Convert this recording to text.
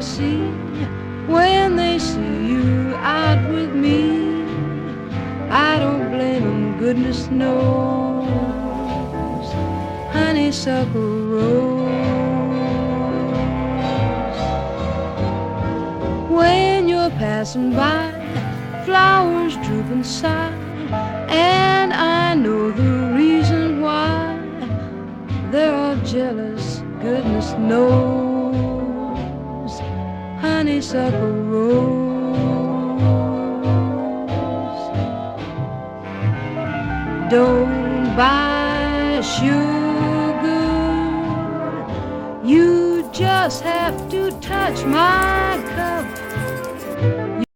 jealousy when they see you out with me. I don't blame them, goodness knows. Honeysuckle rose. When you're passing by, flowers droop and sigh, and I know the reason why. They're all jealous, goodness knows. Honeysuckle rose. Don't buy sugar, you just have to touch my cup.